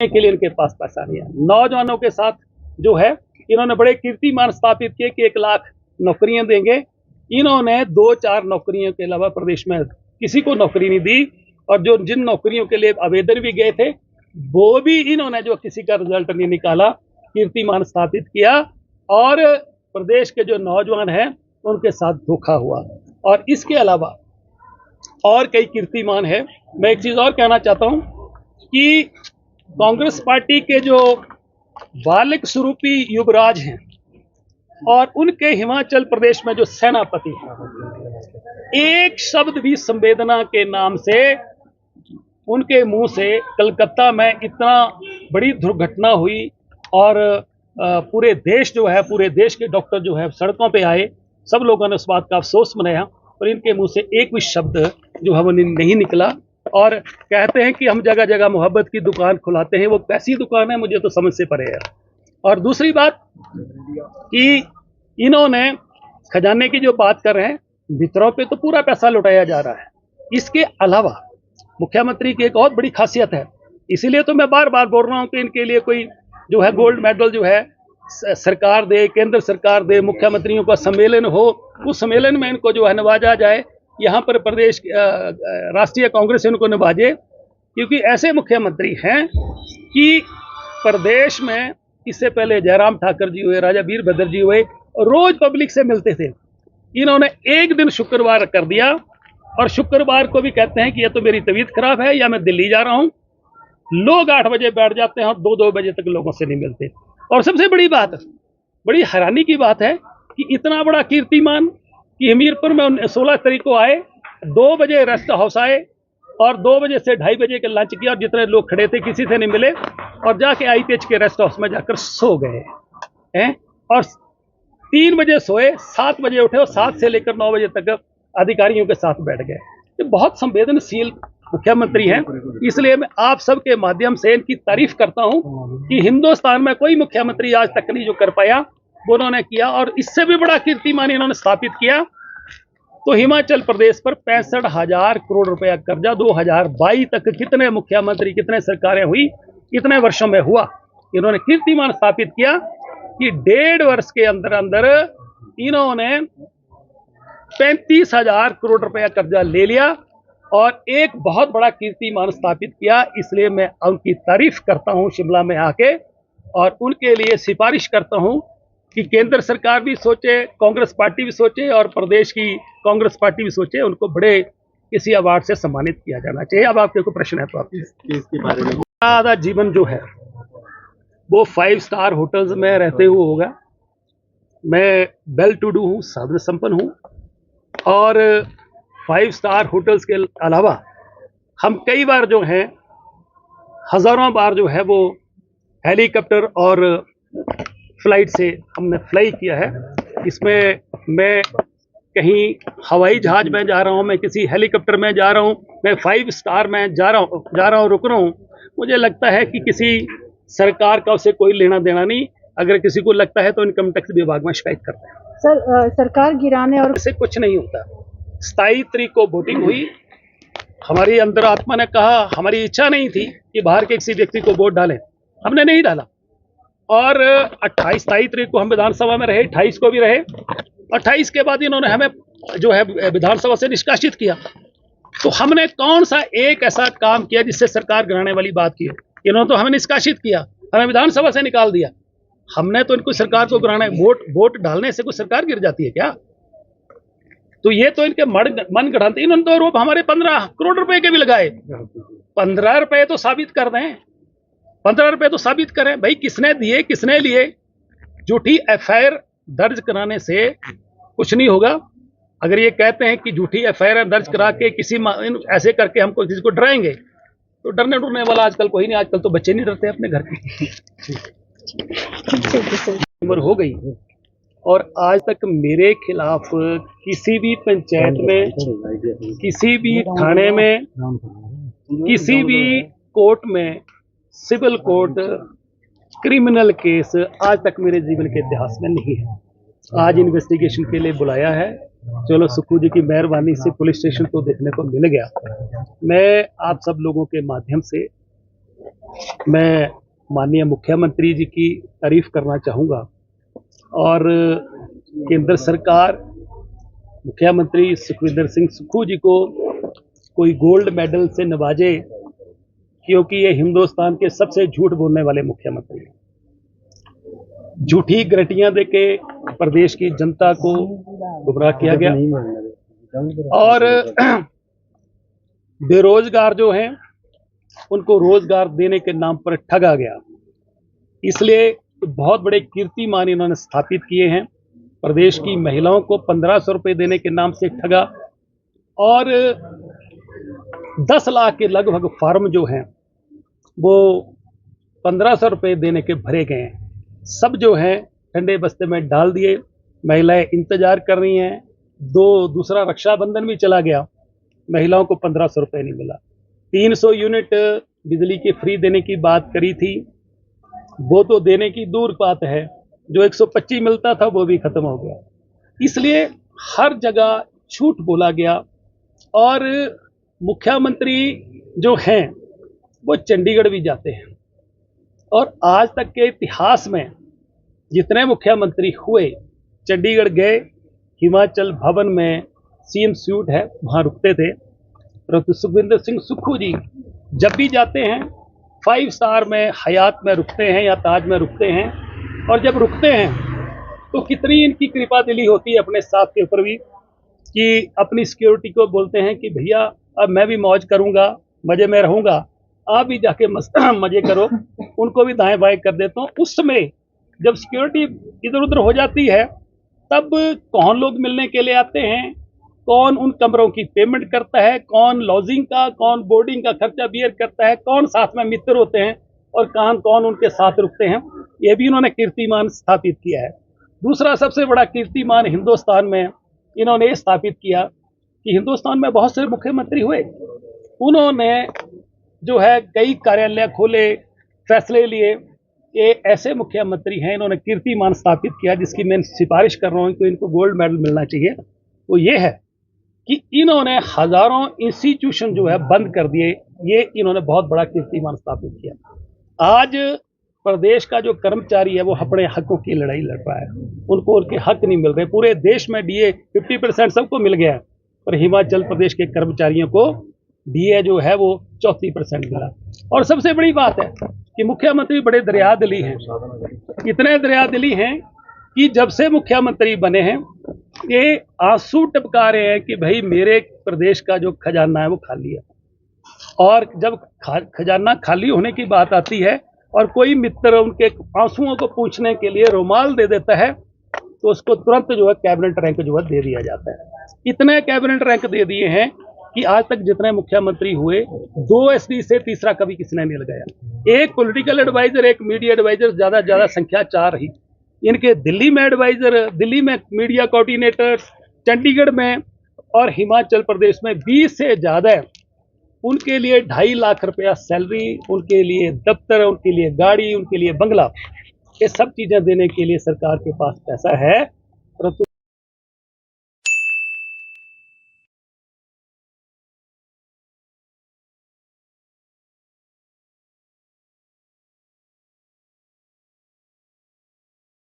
के लिए इनके पास पैसा नहीं है। नौजवानों के साथ जो है इन्होंने बड़े कीर्तिमान स्थापित किए कि 1 लाख नौकरियां देंगे। इन्होंने 2-4 नौकरियों के अलावा प्रदेश में किसी को नौकरी नहीं दी, और जो जिन नौकरियों के लिए आवेदन भी गए थे वो भी इन्होंने जो किसी का रिजल्ट नहीं निकाला, कीर्तिमान स्थापित किया, और प्रदेश के जो नौजवान हैं उनके साथ धोखा हुआ। और इसके अलावा और कई कीर्तिमान है। मैं एक चीज और कहना चाहता हूं कि कांग्रेस पार्टी के जो बालिक स्वरूपी युवराज हैं और उनके हिमाचल प्रदेश में जो सेनापति हैं, एक शब्द भी संवेदना के नाम से उनके मुंह से कलकत्ता में इतना बड़ी दुर्घटना हुई और पूरे देश जो है, पूरे देश के डॉक्टर जो है सड़कों पे आए, सब लोगों ने उस बात का अफसोस मनाया, और इनके मुंह से एक भी शब्द जो है वो नहीं निकला। और कहते हैं कि हम जगह जगह मोहब्बत की दुकान खुलाते हैं, वो कैसी दुकान है मुझे तो समझ से परे है। और दूसरी बात कि इन्होंने खजाने की जो बात कर रहे हैं, भीतरों पे तो पूरा पैसा लुटाया जा रहा है। इसके अलावा मुख्यमंत्री की एक और बड़ी खासियत है, इसीलिए तो मैं बार बार बोल रहा हूं कि इनके लिए कोई जो है गोल्ड मेडल जो है सरकार दे, केंद्र सरकार दे, मुख्यमंत्रियों का सम्मेलन हो, उस सम्मेलन में इनको जो है नवाजा जाए, यहाँ पर प्रदेश राष्ट्रीय कांग्रेस इनको नवाजे, क्योंकि ऐसे मुख्यमंत्री हैं कि प्रदेश में इससे पहले जयराम ठाकर जी हुए, राजा वीरभद्र जी हुए, रोज पब्लिक से मिलते थे। इन्होंने एक दिन शुक्रवार कर दिया, और शुक्रवार को भी कहते हैं कि यह तो मेरी तबीयत खराब है या मैं दिल्ली जा रहा हूं। लोग 8 बजे बैठ जाते हैं और 2-2 बजे तक लोगों से नहीं मिलते। और सबसे बड़ी बात, बड़ी हैरानी की बात है कि इतना बड़ा कीर्तिमान कि हमीरपुर में 16 तारीख को आए, 2 बजे रेस्ट हाउस आए और 2 बजे से 2:30 बजे के लंच किया, और जितने लोग खड़े थे किसी से नहीं मिले, और जाके आईपीएच के रेस्ट हाउस में जाकर सो गए हैं। और 3 बजे सोए, 7 बजे उठे और 7 से लेकर 9 बजे तक अधिकारियों के साथ बैठ गए। ये बहुत संवेदनशील मुख्यमंत्री हैं, इसलिए मैं आप सबके माध्यम से इनकी तारीफ करता हूं कि हिंदुस्तान में कोई मुख्यमंत्री आज तक नहीं जो कर पाया वो उन्होंने किया, और इससे भी बड़ा कीर्तिमान इन्होंने स्थापित किया। तो हिमाचल प्रदेश पर 65,000 करोड़ रुपया कर्जा 2022 तक कितने मुख्यमंत्री, कितने सरकारें हुई, इतने वर्षों में हुआ। इन्होंने कीर्तिमान स्थापित किया कि 1.5 वर्ष के अंदर अंदर इन्होंने 35,000 करोड़ रुपया कर्जा ले लिया और एक बहुत बड़ा कीर्तिमान स्थापित किया। इसलिए मैं उनकी तारीफ करता हूं शिमला में आके, और उनके लिए सिफारिश करता हूं कि केंद्र सरकार भी सोचे, कांग्रेस पार्टी भी सोचे, और प्रदेश की कांग्रेस पार्टी भी सोचे, उनको बड़े किसी अवार्ड से सम्मानित किया जाना चाहिए। अब आपके कोई प्रश्न है तो आप इसके बारे में। आधा जीवन जो है वो 5 स्टार होटल्स में रहते हुए होगा। मैं वेल टू डू हूँ, साधन संपन्न हूँ, और 5 स्टार होटल्स के अलावा हम कई बार जो हैं, हजारों बार जो है वो हेलीकॉप्टर और फ्लाइट से हमने फ्लाई किया है। इसमें मैं कहीं हवाई जहाज में जा रहा हूँ, मैं किसी हेलीकॉप्टर में जा रहा हूँ, मैं 5 स्टार में जा रहा हूँ, रुक रहा हूँ। मुझे लगता है कि किसी सरकार का उसे कोई लेना देना नहीं। अगर किसी को लगता है तो इनकम टैक्स विभाग में शिकायत करते हैं। सर, सरकार गिराने और इससे कुछ नहीं होता। 27 तारीख को वोटिंग हुई, हमारी अंतरात्मा ने कहा, हमारी इच्छा नहीं थी कि बाहर के किसी व्यक्ति को वोट डालें, हमने नहीं डाला। और 27 तारीख को हम विधानसभा में रहे, 28 को भी रहे। 28 के बाद इन्होंने हमें जो है विधानसभा से निष्कासित किया। तो हमने कौन सा एक ऐसा काम किया जिससे सरकार गिराने वाली बात की है? इन्होंने तो हमें निष्कासित किया, हमें विधानसभा से निकाल दिया। हमने तो इनको सरकार को गिराना, वोट डालने से कोई सरकार गिर जाती है क्या? तो ये तो इनके मन गढ़ंत। इन्होंने तो आरोप हमारे 15 करोड़ रुपए के भी लगाए। 15 रुपए तो साबित कर दें, 15 रुपए तो साबित करें भाई, किसने दिए, किसने लिए। झूठी एफआईआर दर्ज कराने से कुछ नहीं होगा। अगर ये कहते हैं कि झूठी एफआईआर दर्ज करा के किसी ऐसे करके हमको किसी को डराएंगे, तो डरने डरने वाला आजकल कोई नहीं। आजकल तो बच्चे नहीं डरते अपने घर के। उम्र हो गई और आज तक मेरे खिलाफ किसी भी पंचायत में, किसी भी थाने में, किसी भी कोर्ट में, सिविल कोर्ट, क्रिमिनल केस आज तक मेरे जीवन के इतिहास में नहीं है। आज इन्वेस्टिगेशन के लिए बुलाया है, चलो सुखू जी की मेहरबानी से पुलिस स्टेशन तो देखने को मिल गया। मैं आप सब लोगों के माध्यम से मैं माननीय मुख्यमंत्री जी की तारीफ करना चाहूँगा और केंद्र सरकार मुख्यमंत्री सुखविंदर सिंह सुक्खू जी को कोई गोल्ड मेडल से नवाजे, क्योंकि ये हिंदुस्तान के सबसे झूठ बोलने वाले मुख्यमंत्री हैं। झूठी गारंटियां देके प्रदेश की जनता को गुमराह किया गया और बेरोजगार जो हैं उनको रोजगार देने के नाम पर ठगा गया। इसलिए बहुत बड़े कीर्तिमान इन्होंने स्थापित किए हैं। प्रदेश की महिलाओं को 1500 रुपये देने के नाम से ठगा और 10 लाख के लगभग फार्म जो हैं वो 1500 रुपये देने के भरे गए हैं। सब जो हैं ठंडे बस्ते में डाल दिए। महिलाएं इंतजार कर रही हैं। दूसरा रक्षाबंधन भी चला गया, महिलाओं को 1500 रुपये नहीं मिला। 300 यूनिट बिजली की फ्री देने की बात करी थी, वो तो देने की दूर बात है। जो 125 मिलता था वो भी खत्म हो गया। इसलिए हर जगह झूठ बोला गया और मुख्यमंत्री जो हैं वो चंडीगढ़ भी जाते हैं और आज तक के इतिहास में जितने मुख्यमंत्री हुए चंडीगढ़ गए, हिमाचल भवन में सीएम स्यूट है वहाँ रुकते थे। परंतु सुखविंदर सिंह सुक्खू जी जब भी जाते हैं 5 स्टार में, हयात में रुकते हैं या ताज में रुकते हैं। और जब रुकते हैं तो कितनी इनकी कृपा दिली होती है अपने स्टाफ के ऊपर भी कि अपनी सिक्योरिटी को बोलते हैं कि भैया अब मैं भी मौज करूंगा, मजे में रहूंगा, आप भी जाके मजे करो। उनको भी दाएं बाएं कर देता हूँ। उस समय जब सिक्योरिटी इधर उधर हो जाती है तब कौन लोग मिलने के लिए आते हैं, कौन उन कमरों की पेमेंट करता है, कौन लॉजिंग का, कौन बोर्डिंग का खर्चा बियर करता है, कौन साथ में मित्र होते हैं और कौन उनके साथ रुकते हैं, ये भी इन्होंने कीर्तिमान स्थापित किया है। दूसरा सबसे बड़ा कीर्तिमान हिंदुस्तान में इन्होंने ये स्थापित किया कि हिंदुस्तान में बहुत से मुख्यमंत्री हुए, उन्होंने जो है कई कार्यालय खोले, फैसले लिए। ये ऐसे मुख्यमंत्री हैं, इन्होंने कीर्तिमान स्थापित किया जिसकी मैं सिफारिश कर रहा हूँ कि इनको गोल्ड मेडल मिलना चाहिए। वो ये है कि इन्होंने हजारों इंस्टीट्यूशन जो है बंद कर दिए। ये इन्होंने बहुत बड़ा कीर्तिमान स्थापित किया। आज प्रदेश का जो कर्मचारी है वो अपने हकों की लड़ाई लड़ रहा है, उनको उनके हक नहीं मिल रहे। पूरे देश में डीए 50% सबको मिल गया है, पर हिमाचल प्रदेश के कर्मचारियों को डीए जो है वो 34% मिला। और सबसे बड़ी बात है कि मुख्यमंत्री बड़े दरियादिली हैं, इतने दरियादिली हैं कि जब से मुख्यमंत्री बने हैं ये आंसू टपका रहे हैं कि भाई मेरे प्रदेश का जो खजाना है वो खाली है। और जब खजाना खाली होने की बात आती है और कोई मित्र उनके आंसुओं को पूछने के लिए रुमाल दे देता है तो उसको तुरंत जो है कैबिनेट रैंक जो है दे दिया जाता है। इतने कैबिनेट रैंक दे दिए हैं कि आज तक जितने मुख्यमंत्री हुए 2 SD से तीसरा कभी किसी ने नहीं लगाया। एक पॉलिटिकल एडवाइजर, एक मीडिया एडवाइजर, ज्यादा संख्या 4 रही। इनके दिल्ली में एडवाइजर, दिल्ली में मीडिया कोऑर्डिनेटर, चंडीगढ़ में और हिमाचल प्रदेश में 20 से ज्यादा है। उनके लिए 2.5 लाख रुपया सैलरी, उनके लिए दफ्तर, उनके लिए गाड़ी, उनके लिए बंगला, ये सब चीजें देने के लिए सरकार के पास पैसा है, परंतु